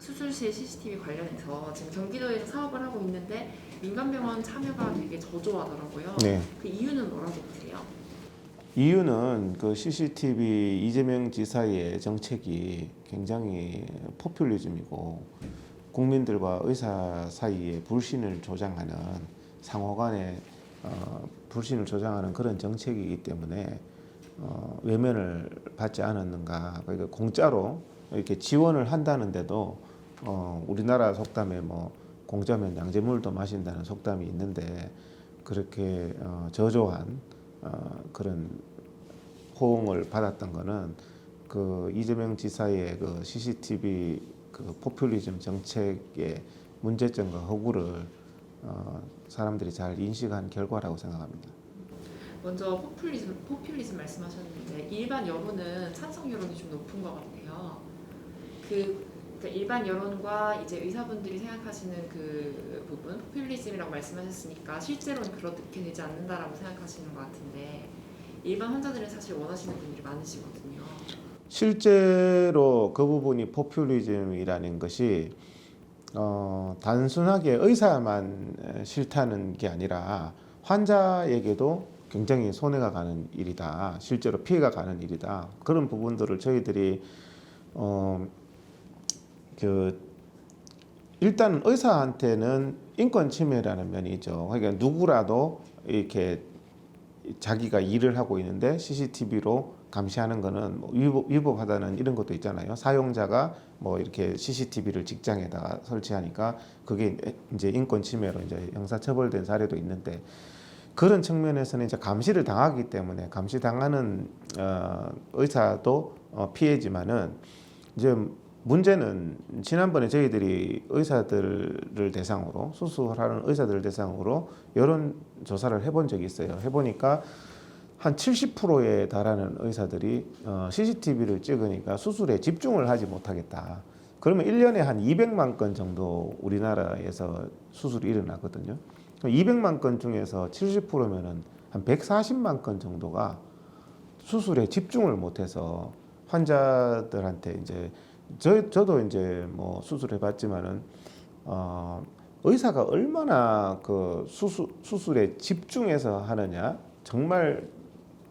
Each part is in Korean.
수술실 CCTV 관련해서 지금 경기도에서 사업을 하고 있는데 민간병원 참여가 되게 저조하더라고요. 네. 그 이유는 뭐라고 보세요? 이유는 그 CCTV 이재명 지사의 정책이 굉장히 포퓰리즘이고 국민들과 의사 사이에 불신을 조장하는 상호 간의 불신을 조장하는 그런 정책이기 때문에 외면을 받지 않았는가. 그러니까 공짜로 이렇게 지원을 한다는데도 우리나라 속담에 뭐 공짜면 양재물도 마신다는 속담이 있는데 그렇게 저조한 그런 호응을 받았던 거는 그 이재명 지사의 그 CCTV 그 포퓰리즘 정책의 문제점과 허구를 사람들이 잘 인식한 결과라고 생각합니다. 먼저 포퓰리즘 말씀하셨는데 일반 여론은 찬성 여론이 좀 높은 것 같아요. 그러니까 일반 여론과 이제 의사분들이 생각하시는 그 부분 포퓰리즘이라고 말씀하셨으니까 실제로는 그렇게 되지 않는다라고 생각하시는 것 같은데 일반 환자들은 사실 원하시는 분들이 많으시거든요. 실제로 그 부분이 포퓰리즘이라는 것이 단순하게 의사만 싫다는 게 아니라 환자에게도 굉장히 손해가 가는 일이다. 실제로 피해가 가는 일이다. 그런 부분들을 저희들이 일단 의사한테는 인권 침해라는 면이 있죠. 그러니까 누구라도 이렇게 자기가 일을 하고 있는데 CCTV로 감시하는 거는 뭐 위법하다는 이런 것도 있잖아요. 사용자가 뭐 이렇게 CCTV를 직장에다가 설치하니까 그게 이제 인권 침해로 이제 형사처벌된 사례도 있는데 그런 측면에서는 이제 감시를 당하기 때문에 감시 당하는 의사도 피해지만은 이제 문제는 지난번에 저희들이 의사들을 대상으로 수술하는 의사들을 대상으로 여론 조사를 해본 적이 있어요. 해보니까 한 70%에 달하는 의사들이 CCTV를 찍으니까 수술에 집중을 하지 못하겠다. 그러면 1년에 한 200만 건 정도 우리나라에서 수술이 일어나거든요. 200만 건 중에서 70%면은 한 140만 건 정도가 수술에 집중을 못해서 환자들한테 이제 저도 이제 뭐 수술해봤지만은 의사가 얼마나 그 수술에 집중해서 하느냐, 정말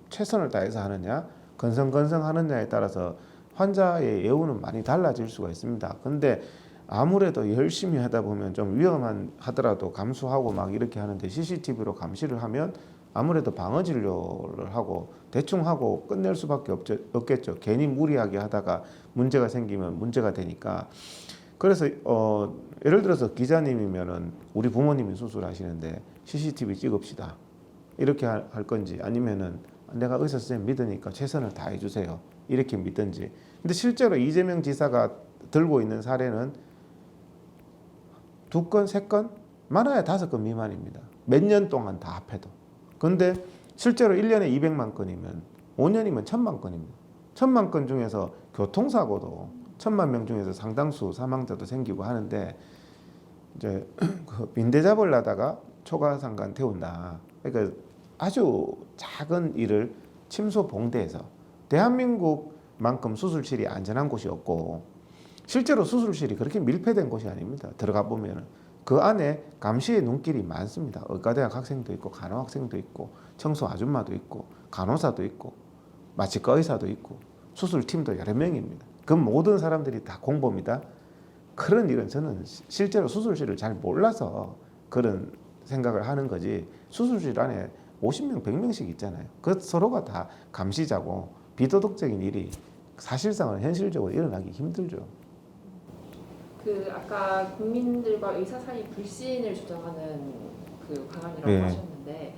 최선을 다해서 하느냐, 건성건성하느냐에 따라서 환자의 예우는 많이 달라질 수가 있습니다. 근데 아무래도 열심히 하다 보면 좀 위험하더라도 감수하고 막 이렇게 하는데 CCTV로 감시를 하면 아무래도 방어 진료를 하고 대충 하고 끝낼 수밖에 없겠죠. 괜히 무리하게 하다가 문제가 생기면 문제가 되니까. 그래서 예를 들어서 기자님이면은 우리 부모님이 수술하시는데 CCTV 찍읍시다. 이렇게 할 건지 아니면은 내가 의사 선생님 믿으니까 최선을 다해 주세요. 이렇게 믿든지. 근데 실제로 이재명 지사가 들고 있는 사례는 2건, 3건, 많아야 5건 미만입니다. 몇 년 동안 다 합해도. 근데 실제로 1년에 200만 건이면 5년이면 1000만 건입니다. 1000만 건 중에서 교통사고도 1000만 명 중에서 상당수 사망자도 생기고 하는데 이제 그 빈대 잡으려다가 초과상간 태운다. 그러니까 아주 작은 일을 침소봉대해서 대한민국만큼 수술실이 안전한 곳이 없고 실제로 수술실이 그렇게 밀폐된 곳이 아닙니다. 들어가 보면은 그 안에 감시의 눈길이 많습니다. 의과대학 학생도 있고 간호학생도 있고 청소 아줌마도 있고 간호사도 있고 마취과 의사도 있고 수술팀도 여러 명입니다. 그 모든 사람들이 다 공범이다. 그런 일은 저는 실제로 수술실을 잘 몰라서 그런 생각을 하는 거지 수술실 안에 50명, 100명씩 있잖아요. 그 서로가 다 감시자고 비도덕적인 일이 사실상은 현실적으로 일어나기 힘들죠. 그 아까 국민들과 의사 사이 불신을 조장하는 그 방안이라고 네. 하셨는데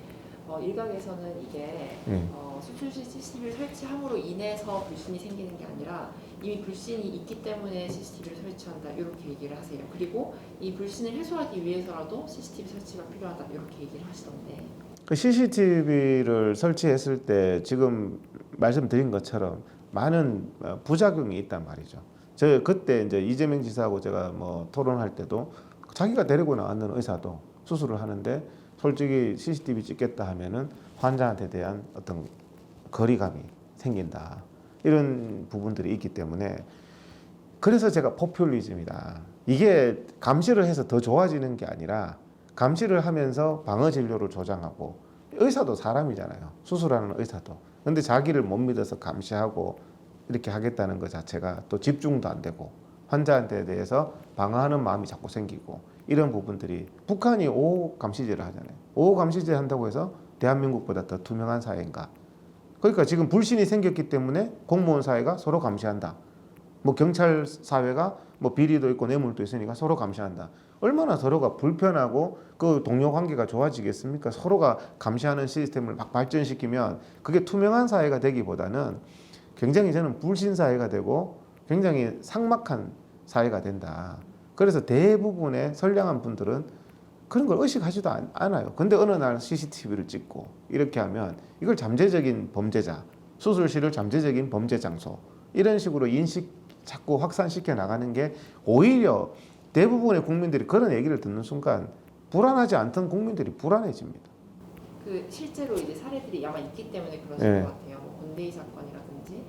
일각에서는 이게 네. 수술실 CCTV를 설치함으로 인해서 불신이 생기는 게 아니라 이미 불신이 있기 때문에 CCTV를 설치한다 이렇게 얘기를 하세요. 그리고 이 불신을 해소하기 위해서라도 CCTV 설치가 필요하다 이렇게 얘기를 하시던데. 그 CCTV를 설치했을 때 지금 말씀드린 것처럼 많은 부작용이 있단 말이죠. 저 그때 이제 이재명 지사하고 제가 뭐 토론할 때도 자기가 데리고 나왔는 의사도 수술을 하는데 솔직히 CCTV 찍겠다 하면은 환자한테 대한 어떤 거리감이 생긴다. 이런 부분들이 있기 때문에 그래서 제가 포퓰리즘이다. 이게 감시를 해서 더 좋아지는 게 아니라 감시를 하면서 방어 진료를 조장하고 의사도 사람이잖아요. 수술하는 의사도. 근데 자기를 못 믿어서 감시하고 이렇게 하겠다는 것 자체가 또 집중도 안 되고 환자한테 대해서 방어하는 마음이 자꾸 생기고 이런 부분들이 북한이 5호 감시제를 하잖아요. 5호 감시제 한다고 해서 대한민국보다 더 투명한 사회인가? 그러니까 지금 불신이 생겼기 때문에 공무원 사회가 서로 감시한다. 뭐 경찰 사회가 뭐 비리도 있고 뇌물도 있으니까 서로 감시한다. 얼마나 서로가 불편하고 그 동료 관계가 좋아지겠습니까? 서로가 감시하는 시스템을 막 발전시키면 그게 투명한 사회가 되기보다는 굉장히 저는 불신 사회가 되고 굉장히 삭막한 사회가 된다. 그래서 대부분의 선량한 분들은 그런 걸 의식하지도 않아요. 근데 어느 날 CCTV를 찍고 이렇게 하면 이걸 잠재적인 범죄자, 수술실을 잠재적인 범죄 장소 이런 식으로 인식 자꾸 확산시켜 나가는 게 오히려 대부분의 국민들이 그런 얘기를 듣는 순간 불안하지 않던 국민들이 불안해집니다. 그 실제로 이제 사례들이 아마 있기 때문에 그러신 네. 것 같아요. 뭐 건대이 사건이라든지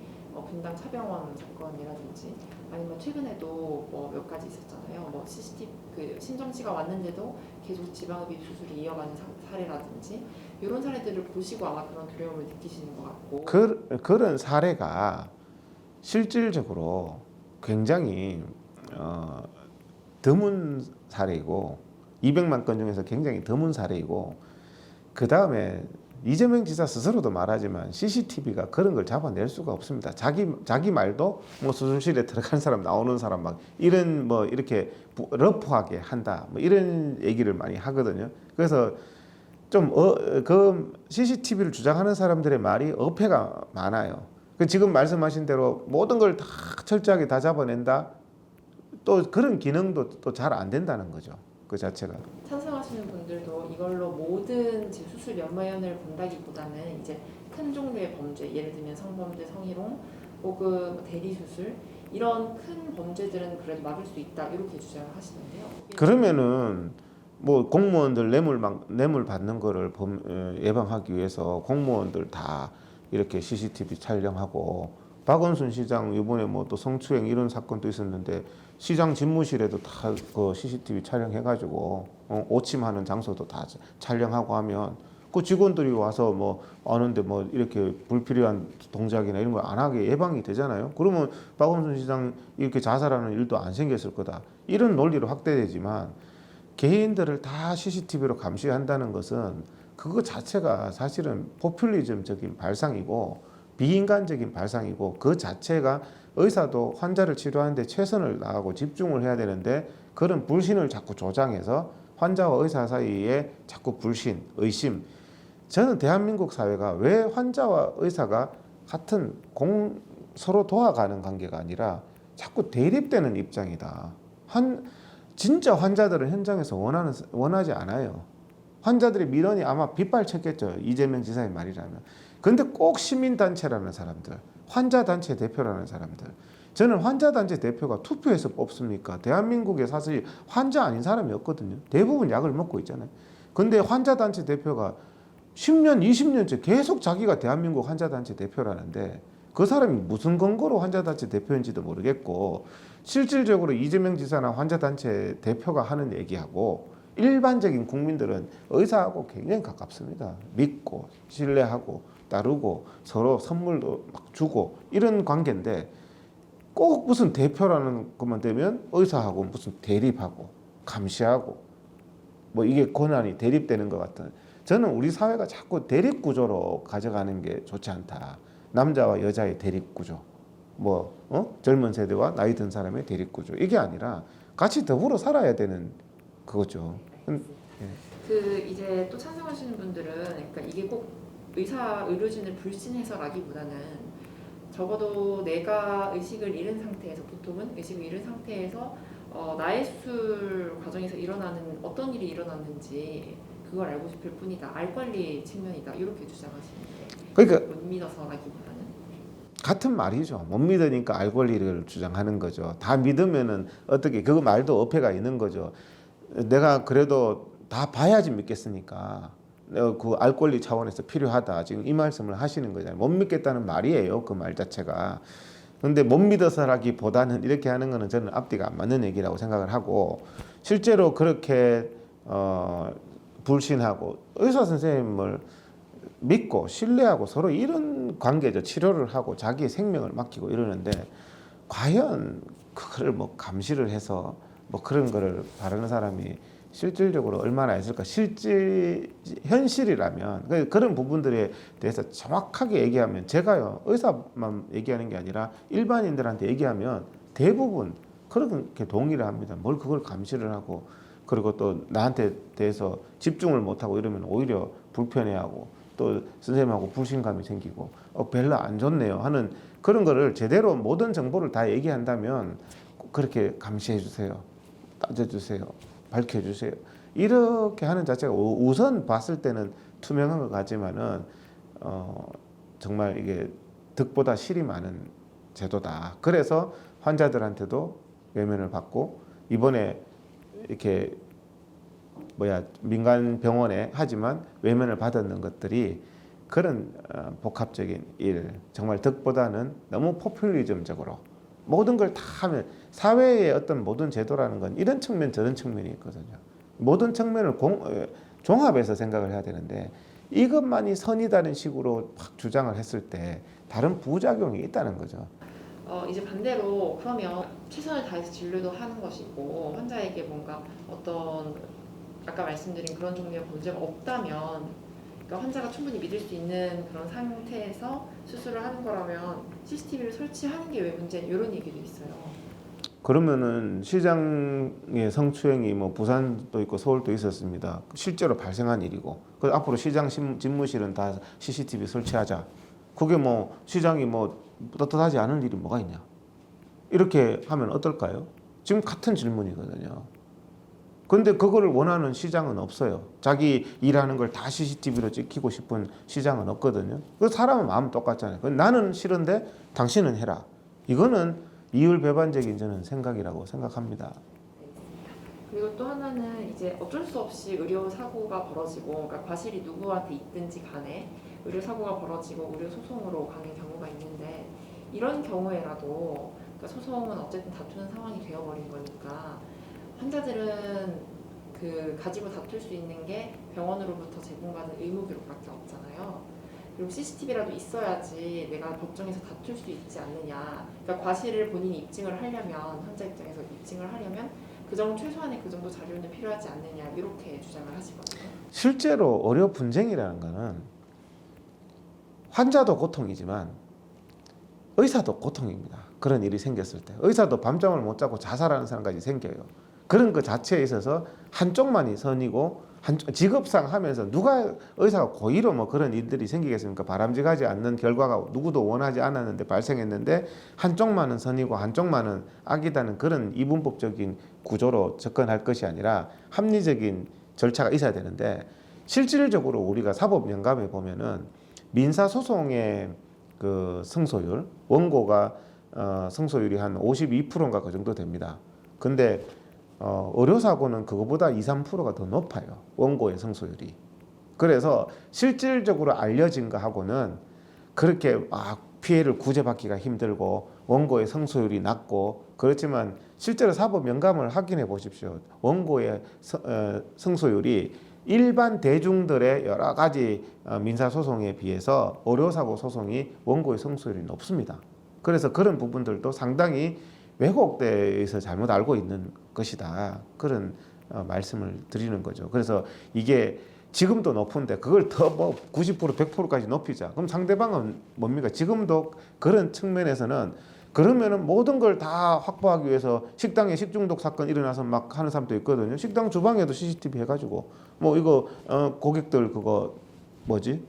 분당 차병원 사건이라든지 아니면 최근에도 뭐 몇 가지 있었잖아요. 뭐 CCTV 그 신정치가 왔는데도 계속 지방흡입 수술이 이어가는 사례라든지 이런 사례들을 보시고 아마 그런 두려움을 느끼시는 것 같고 그런 사례가 실질적으로 굉장히 드문 사례이고 200만 건 중에서 굉장히 드문 사례이고 그 다음에 이재명 지사 스스로도 말하지만 CCTV가 그런 걸 잡아낼 수가 없습니다. 자기 말도 뭐 수술실에 들어간 사람 나오는 사람 막 이런 뭐 이렇게 러프하게 한다 뭐 이런 얘기를 많이 하거든요. 그래서 좀 그 CCTV를 주장하는 사람들의 말이 어폐가 많아요. 그 지금 말씀하신 대로 모든 걸 다 철저하게 다 잡아낸다. 또 그런 기능도 또 잘 안 된다는 거죠. 그 자체가. 찬성하시는 분들도 이걸로 모든 수술 면면을 본다기보다는 이제 큰 종류의 범죄, 예를 들면 성범죄, 성희롱, 혹은 뭐 대리 수술 이런 큰 범죄들은 그래도 막을 수 있다 이렇게 주장을 하시는데요. 그러면은 뭐 공무원들 뇌물 받는 거를 예방하기 위해서 공무원들 다 이렇게 CCTV 촬영하고 박원순 시장 이번에 뭐 또 성추행 이런 사건도 있었는데 시장 집무실에도 다 그 CCTV 촬영해가지고 오침하는 장소도 다 촬영하고 하면 그 직원들이 와서 뭐 아는데 뭐 이렇게 불필요한 동작이나 이런 거 안 하게 예방이 되잖아요. 그러면 박원순 시장 이렇게 자살하는 일도 안 생겼을 거다. 이런 논리로 확대되지만 개인들을 다 CCTV로 감시한다는 것은 그거 자체가 사실은 포퓰리즘적인 발상이고 비인간적인 발상이고 그 자체가 의사도 환자를 치료하는데 최선을 다하고 집중을 해야 되는데 그런 불신을 자꾸 조장해서 환자와 의사 사이에 자꾸 불신, 의심. 저는 대한민국 사회가 왜 환자와 의사가 같은 서로 도와가는 관계가 아니라 자꾸 대립되는 입장이다. 진짜 환자들은 현장에서 원하지 않아요. 환자들의 민원이 아마 빗발쳤겠죠. 이재명 지사의 말이라면. 근데 꼭 시민단체라는 사람들, 환자단체 대표라는 사람들. 저는 환자단체 대표가 투표해서 뽑습니까? 대한민국에 사실 환자 아닌 사람이 없거든요. 대부분 약을 먹고 있잖아요. 근데 환자단체 대표가 10년, 20년째 계속 자기가 대한민국 환자단체 대표라는데 그 사람이 무슨 근거로 환자단체 대표인지도 모르겠고 실질적으로 이재명 지사나 환자단체 대표가 하는 얘기하고 일반적인 국민들은 의사하고 굉장히 가깝습니다. 믿고 신뢰하고 따르고 서로 선물도 막 주고 이런 관계인데 꼭 무슨 대표라는 것만 되면 의사하고 무슨 대립하고 감시하고 뭐 이게 권한이 대립되는 것 같은 저는 우리 사회가 자꾸 대립 구조로 가져가는 게 좋지 않다. 남자와 여자의 대립 구조 젊은 세대와 나이 든 사람의 대립 구조 이게 아니라 같이 더불어 살아야 되는 그거죠. 그 이제 또 찬성하시는 분들은 그러니까 이게 꼭 의료진을 불신해서라기보다는 적어도 내가 의식을 잃은 상태에서 보통은 의식을 잃은 상태에서 나의 수술 과정에서 일어나는 어떤 일이 일어났는지 그걸 알고 싶을 뿐이다. 알 권리 측면이다. 이렇게 주장하시는데 그러니까 못 믿어서라기보다는 같은 말이죠. 못 믿으니까 알 권리를 주장하는 거죠. 다 믿으면은 어떻게 그거 말도 어폐가 있는 거죠. 내가 그래도 다 봐야지 믿겠으니까 그 알 권리 차원에서 필요하다. 지금 이 말씀을 하시는 거잖아요. 못 믿겠다는 말이에요. 그 말 자체가. 근데 못 믿어서라기보다는 이렇게 하는 거는 저는 앞뒤가 안 맞는 얘기라고 생각을 하고 실제로 그렇게 불신하고 의사 선생님을 믿고 신뢰하고 서로 이런 관계죠. 치료를 하고 자기의 생명을 맡기고 이러는데 과연 그거를 뭐 감시를 해서 뭐 그런 거를 바르는 사람이 실질적으로 얼마나 있을까? 실질 현실이라면 그런 부분들에 대해서 정확하게 얘기하면 제가요 의사만 얘기하는 게 아니라 일반인들한테 얘기하면 대부분 그렇게 동의를 합니다. 뭘 그걸 감시를 하고 그리고 또 나한테 대해서 집중을 못하고 이러면 오히려 불편해하고 또 선생님하고 불신감이 생기고 별로 안 좋네요 하는 그런 거를 제대로 모든 정보를 다 얘기한다면 그렇게 감시해 주세요. 따져주세요. 밝혀주세요. 이렇게 하는 자체가 우선 봤을 때는 투명한 것 같지만은 정말 이게 득보다 실이 많은 제도다. 그래서 환자들한테도 외면을 받고 이번에 이렇게 민간 병원에 하지만 외면을 받았는 것들이 그런 복합적인 일 정말 득보다는 너무 포퓰리즘적으로 모든 걸 다 하면 사회의 어떤 모든 제도라는 건 이런 측면 저런 측면이 있거든요. 모든 측면을 종합해서 생각을 해야 되는데 이것만이 선이다는 식으로 막 주장을 했을 때 다른 부작용이 있다는 거죠. 이제 반대로 그러면 최선을 다해서 진료도 하는 것이고 환자에게 뭔가 어떤 아까 말씀드린 그런 종류의 문제가 없다면 그러니까 환자가 충분히 믿을 수 있는 그런 상태에서 수술을 하는 거라면 CCTV를 설치하는 게 왜 문제냐 이런 얘기도 있어요. 그러면은 시장의 성추행이 뭐 부산도 있고 서울도 있었습니다. 실제로 발생한 일이고 그 앞으로 시장 집무실은 다 CCTV 설치하자. 그게 뭐 시장이 뭐 떳떳하지 않을 일이 뭐가 있냐? 이렇게 하면 어떨까요? 지금 같은 질문이거든요. 근데 그거를 원하는 시장은 없어요. 자기 일하는 걸 다 CCTV로 찍히고 싶은 시장은 없거든요. 그 사람은 마음 똑같잖아요. 나는 싫은데 당신은 해라. 이거는 이율배반적인 저는 생각이라고 생각합니다. 그리고 또 하나는 이제 어쩔 수 없이 의료 사고가 벌어지고 그러니까 과실이 누구한테 있든지 간에 의료 사고가 벌어지고 의료 소송으로 가는 경우가 있는데 이런 경우에라도 그러니까 소송은 어쨌든 다투는 상황이 되어버린 거니까 환자들은 그 가지고 다툴 수 있는 게 병원으로부터 제공받은 의무 기록밖에 없잖아요. 그리고 CCTV라도 있어야지 내가 법정에서 다툴 수 있지 않느냐. 그러니까 과실을 본인이 입증을 하려면 환자 입장에서 입증을 하려면 그 정도 최소한의 그 정도 자료는 필요하지 않느냐 이렇게 주장을 하시거든요. 실제로 의료 분쟁이라는 거는 환자도 고통이지만 의사도 고통입니다. 그런 일이 생겼을 때 의사도 밤잠을 못 자고 자살하는 사람까지 생겨요. 그런 그 자체에 있어서 한쪽만이 선이고 직업상 하면서 누가 의사가 고의로 뭐 그런 일들이 생기겠습니까? 바람직하지 않는 결과가 누구도 원하지 않았는데 발생했는데 한쪽만은 선이고 한쪽만은 악이다는 그런 이분법적인 구조로 접근할 것이 아니라 합리적인 절차가 있어야 되는데 실질적으로 우리가 사법연감에 보면은 민사소송의 그 승소율 원고가 승소율이 한 52%인가 그 정도 됩니다. 근데 의료사고는 그거보다 2, 3%가 더 높아요. 원고의 승소율이. 그래서 실질적으로 알려진 거하고는 그렇게 피해를 구제받기가 힘들고 원고의 승소율이 낮고 그렇지만 실제로 사법 연감을 확인해 보십시오. 원고의 승소율이 일반 대중들의 여러 가지 민사소송에 비해서 의료사고 소송이 원고의 승소율이 높습니다. 그래서 그런 부분들도 상당히 왜곡돼서 잘못 알고 있는 것이다. 그런 말씀을 드리는 거죠. 그래서 이게 지금도 높은데 그걸 더 뭐 90% 100%까지 높이자. 그럼 상대방은 뭡니까? 지금도 그런 측면에서는 그러면은 모든 걸 다 확보하기 위해서 식당에 식중독 사건 일어나서 막 하는 사람도 있거든요. 식당 주방에도 CCTV 해가지고 뭐 이거 고객들 그거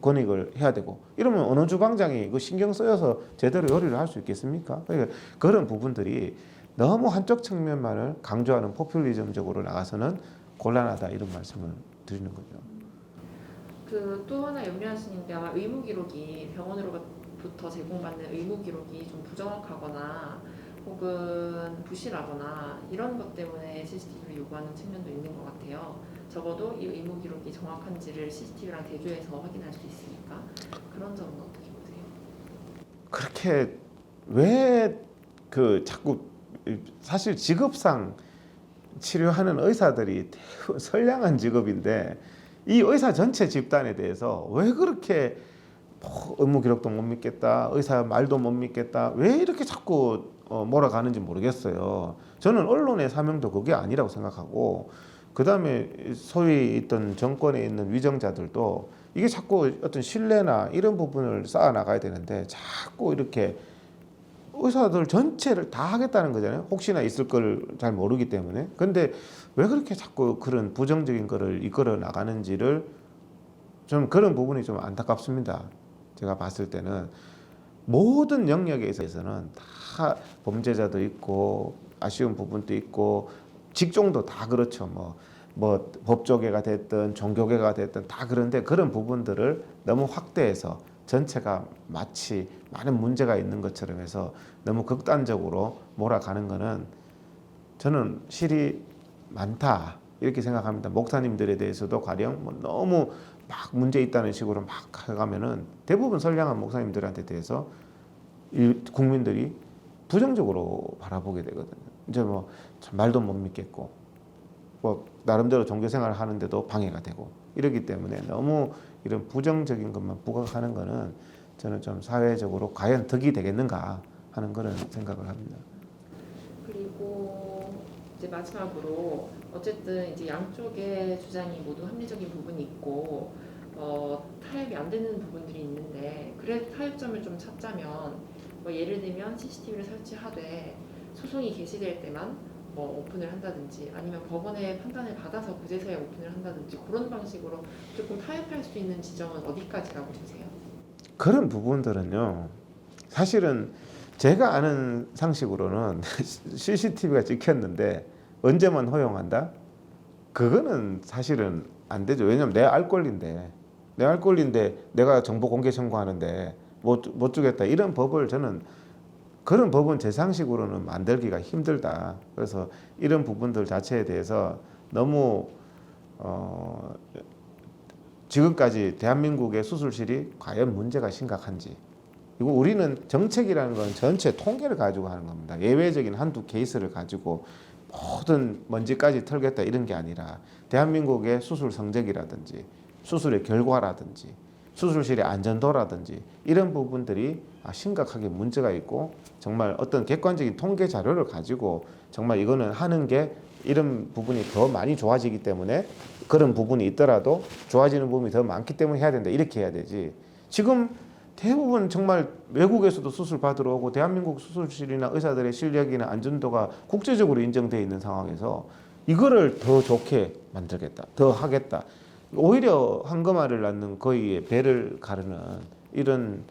권익을 해야 되고 이러면 어느 주방장이 그 신경 쓰여서 제대로 요리를 할 수 있겠습니까? 그러니까 그런 부분들이 너무 한쪽 측면만을 강조하는 포퓰리즘적으로 나가서는 곤란하다 이런 말씀을 드리는 거죠. 그 또 하나 염려하시는 게 아마 의무 기록이 병원으로부터 제공받는 의무 기록이 좀 부정확하거나 혹은 부실하거나 이런 것 때문에 CCTV를 요구하는 측면도 있는 것 같아요. 적어도 이 의무 기록이 정확한지를 CCTV랑 대조해서 확인할 수 있으니까 그런 점은 어떻게 보세요? 그렇게 왜 그 자꾸 사실 직업상 치료하는 의사들이 선량한 직업인데 이 의사 전체 집단에 대해서 왜 그렇게 업무 기록도 못 믿겠다, 의사 말도 못 믿겠다, 왜 이렇게 자꾸 몰아가는지 모르겠어요. 저는 언론의 사명도 그게 아니라고 생각하고, 그 다음에 소위 있던 정권에 있는 위정자들도 이게 자꾸 어떤 신뢰나 이런 부분을 쌓아 나가야 되는데 자꾸 이렇게 의사들 전체를 다 하겠다는 거잖아요. 혹시나 있을 걸 잘 모르기 때문에. 근데 왜 그렇게 자꾸 그런 부정적인 거를 이끌어 나가는지를 좀 그런 부분이 좀 안타깝습니다. 제가 봤을 때는 모든 영역에 있어서는 다 범죄자도 있고 아쉬운 부분도 있고 직종도 다 그렇죠. 뭐 법조계가 됐든 종교계가 됐든 다 그런데 그런 부분들을 너무 확대해서 전체가 마치 많은 문제가 있는 것처럼 해서 너무 극단적으로 몰아가는 거는 저는 실이 많다 이렇게 생각합니다. 목사님들에 대해서도 가령 뭐 너무 막 문제 있다는 식으로 막 해가면은 대부분 선량한 목사님들한테 대해서 국민들이 부정적으로 바라보게 되거든요. 이제 뭐 말도 못 믿겠고 뭐 나름대로 종교 생활을 하는데도 방해가 되고 이러기 때문에 너무 이런 부정적인 것만 부각하는 거는 저는 좀 사회적으로 과연 덕이 되겠는가 하는 그런 생각을 합니다. 그리고 이제 마지막으로 어쨌든 이제 양쪽의 주장이 모두 합리적인 부분이 있고 타협이 안 되는 부분들이 있는데 그래도 타협점을 좀 찾자면 뭐 예를 들면 CCTV를 설치하되 소송이 개시될 때만 뭐 오픈을 한다든지 아니면 법원의 판단을 받아서 그제서야 오픈을 한다든지 그런 방식으로 조금 타협할 수 있는 지점은 어디까지라고 보세요? 그런 부분들은요. 사실은 제가 아는 상식으로는 CCTV가 찍혔는데 언제만 허용한다? 그거는 사실은 안 되죠. 왜냐면 내 알 권리인데 내가 정보 공개 청구하는데 못 주겠다 이런 법을 저는 그런 법은 제 상식으로는 만들기가 힘들다. 그래서 이런 부분들 자체에 대해서 너무 지금까지 대한민국의 수술실이 과연 문제가 심각한지, 그리고 우리는 정책이라는 건 전체 통계를 가지고 하는 겁니다. 예외적인 한두 케이스를 가지고 모든 먼지까지 털겠다 이런 게 아니라 대한민국의 수술 성적이라든지 수술의 결과라든지 수술실의 안전도라든지 이런 부분들이 심각하게 문제가 있고 정말 어떤 객관적인 통계 자료를 가지고 정말 이거는 하는 게 이런 부분이 더 많이 좋아지기 때문에 그런 부분이 있더라도 좋아지는 부분이 더 많기 때문에 해야 된다 이렇게 해야 되지. 지금 대부분 정말 외국에서도 수술 받으러 오고 대한민국 수술실이나 의사들의 실력이나 안전도가 국제적으로 인정되어 있는 상황에서 이거를 더 좋게 만들겠다, 더 하겠다. 오히려 황금알을 낳는 거위에 배를 가르는 이런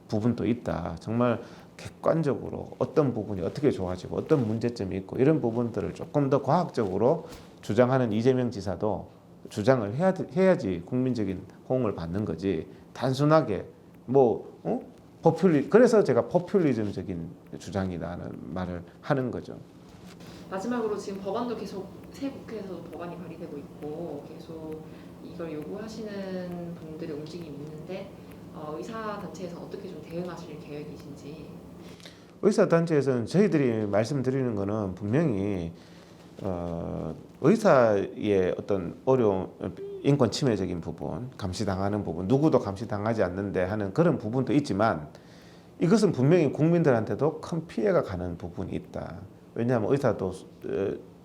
부분도 있다. 정말 객관적으로 어떤 부분이 어떻게 좋아지고 어떤 문제점이 있고 이런 부분들을 조금 더 과학적으로 주장하는 이재명 지사도 주장을 해야지 국민적인 호응을 받는 거지. 단순하게 그래서 제가 포퓰리즘적인 주장이라는 말을 하는 거죠. 마지막으로 지금 법안도 계속 새 국회에서도 법안이 발의되고 있고 계속 이걸 요구하시는 분들의 움직임이 있는데 의사 단체에서 어떻게 좀 대응하실 계획이신지. 의사 단체에서는 저희들이 말씀드리는 거는 분명히 의사의 어떤 어려운 인권 침해적인 부분, 감시당하는 부분, 누구도 감시당하지 않는데 하는 그런 부분도 있지만 이것은 분명히 국민들한테도 큰 피해가 가는 부분이 있다. 왜냐하면 의사도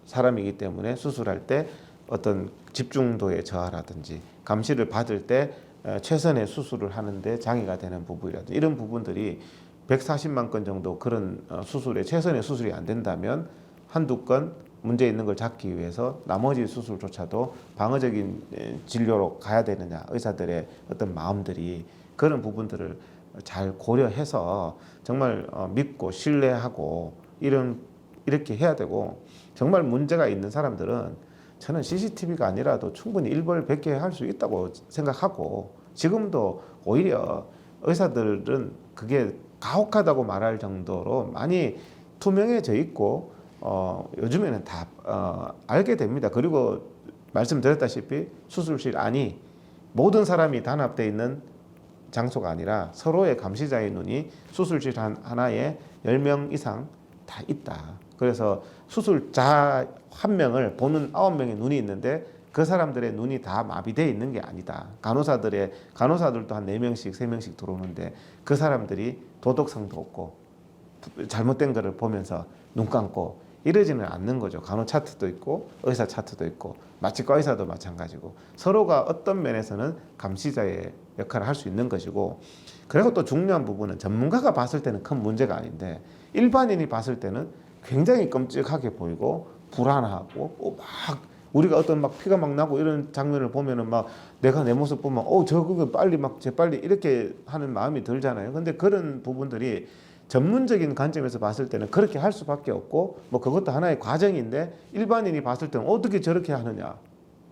사람이기 때문에 수술할 때 어떤 집중도의 저하라든지 감시를 받을 때 최선의 수술을 하는데 장애가 되는 부분이라든지 이런 부분들이 140만 건 정도 그런 수술에 최선의 수술이 안 된다면 한두 건 문제 있는 걸 잡기 위해서 나머지 수술조차도 방어적인 진료로 가야 되느냐, 의사들의 어떤 마음들이 그런 부분들을 잘 고려해서 정말 믿고 신뢰하고 이렇게 해야 되고, 정말 문제가 있는 사람들은 저는 CCTV가 아니라도 충분히 일벌백계 할 수 있다고 생각하고, 지금도 오히려 의사들은 그게 가혹하다고 말할 정도로 많이 투명해져 있고 요즘에는 다 알게 됩니다. 그리고 말씀드렸다시피 수술실 안이 모든 사람이 단합되어 있는 장소가 아니라 서로의 감시자의 눈이 수술실 하나에 10명 이상 다 있다. 그래서 수술자 한 명을 보는 9명의 눈이 있는데 그 사람들의 눈이 다 마비되어 있는 게 아니다. 간호사들도 한 4명씩 3명씩 들어오는데 그 사람들이 도덕성도 없고 잘못된 거를 보면서 눈 감고 이러지는 않는 거죠. 간호 차트도 있고 의사 차트도 있고 마취과 의사도 마찬가지고 서로가 어떤 면에서는 감시자의 역할을 할 수 있는 것이고, 그리고 또 중요한 부분은 전문가가 봤을 때는 큰 문제가 아닌데 일반인이 봤을 때는 굉장히 끔찍하게 보이고 불안하고 막 우리가 어떤 막 피가 막 나고 이런 장면을 보면은 막 내가 내 모습 보면 저거 빨리 막 재빨리 이렇게 하는 마음이 들잖아요. 근데 그런 부분들이 전문적인 관점에서 봤을 때는 그렇게 할 수밖에 없고 뭐 그것도 하나의 과정인데 일반인이 봤을 때는 어떻게 저렇게 하느냐,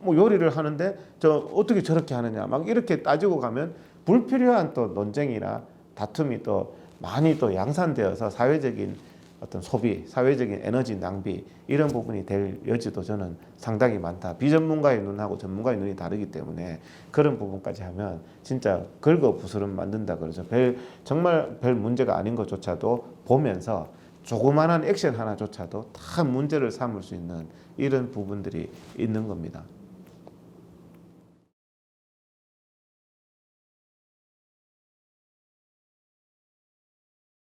뭐 요리를 하는데 저 어떻게 저렇게 하느냐 막 이렇게 따지고 가면 불필요한 또 논쟁이나 다툼이 또 많이 또 양산되어서 사회적인 어떤 소비, 사회적인 에너지 낭비 이런 부분이 될 여지도 저는 상당히 많다. 비전문가의 눈하고 전문가의 눈이 다르기 때문에 그런 부분까지 하면 진짜 긁어부스럼 만든다 그러죠. 정말 별 문제가 아닌 것조차도 보면서 조그만한 액션 하나조차도 다 문제를 삼을 수 있는 이런 부분들이 있는 겁니다.